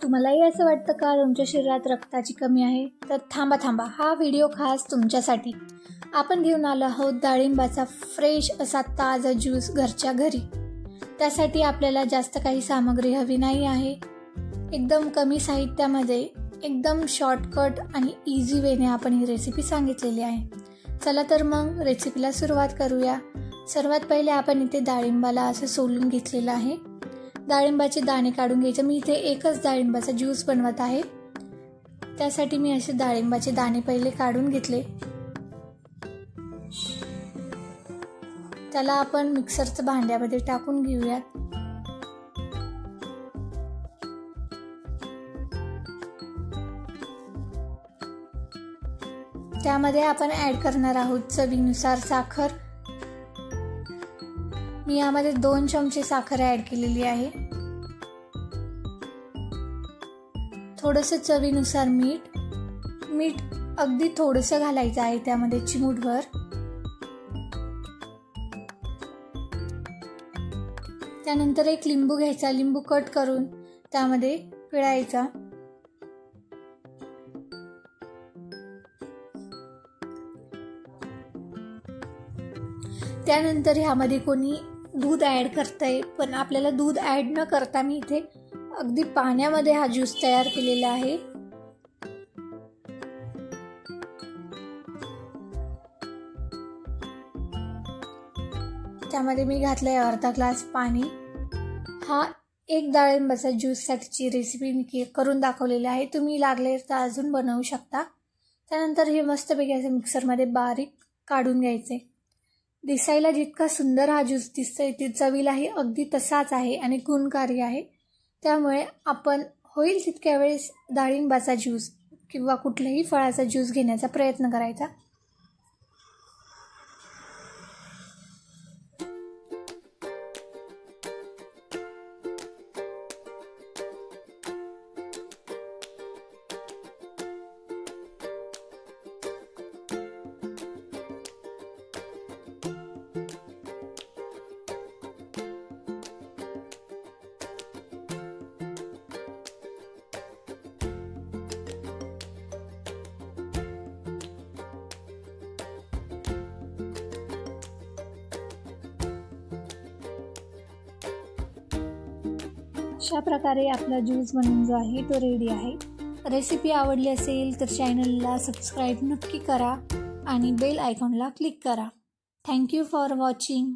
तुम्हालाही असं वाटतं का तुमच्या शरीरात रक्ताची कमी आहे? तर थांबा, हा व्हिडिओ खास तुमच्यासाठी. आपण घेऊन आलो आहोत डाळिंबाचा फ्रेश असा ताजा ज्यूस घरच्या घरी. त्यासाठी आपल्याला जास्त काही सामग्री हवी नाही आहे. एकदम कमी साहित्यामध्ये एकदम शॉर्टकट आणि इझी वेने आपण ही रेसिपी सांगितलेली आहे. चला तर मग रेसिपीला सुरुवात करूया. सर्वात पहिले आपण इथे डाळिंबाला असं सोलून घेतलेलं आहे. डाळिंबाचे दाणे काढून घ्यायचे. मी इथे एकच डाळिंबाचा ज्यूस बनवत आहे, त्यासाठी मी असे डाळिंबाचे दाणे पहिले काढून घेतले. त्याला आपण मिक्सरच्या भांड्यामध्ये टाकून घेऊयात. त्यामध्ये आपण ऍड करणार आहोत चवीनुसार साखर. मी यामध्ये 2 चमचे साखर ऍड केलेली आहे. थोडंसं चवीनुसार मीठ अगदी थोडंसं घालायचं आहे, त्यामध्ये चिमूटभर. त्यानंतर एक लिंबू घ्यायचा, लिंबू कट करून त्यामध्ये पिळायचा. त्यानंतर ह्यामध्ये कोणी दूध ऍड करताय, पण आपल्याला दूध ऍड न करता मी इथे अगदी पाण्यामध्ये हा ज्यूस तयार केलेला आहे. त्यामध्ये मी घातलंय अर्धा ग्लास पाणी. हा एक डाळिंबाचा ज्यूस साठीची रेसिपी मी करून दाखवलेली आहे. तुम्ही लागले तर अजून बनवू शकता. त्यानंतर हे मस्तपैकी असं मिक्सरमध्ये बारीक काढून घ्यायचे. दिसायला जितका सुंदर हा ज्यूस दिसतोय, ती चवीलाही अगदी तसाच आहे आणि गुणकारी आहे. त्यामुळे आपण होईल तितक्या वेळेस डाळिंबाचा ज्यूस किंवा कुठल्याही फळाचा ज्यूस घेण्याचा प्रयत्न करायचा. अशा प्रकारे आपला ज्यूस बनवून जो आहे तो रेडी आहे. रेसिपी आवडली असेल तर चॅनलला सबस्क्राईब नक्की करा आणि बेल आयकॉनला क्लिक करा. Thank you for watching.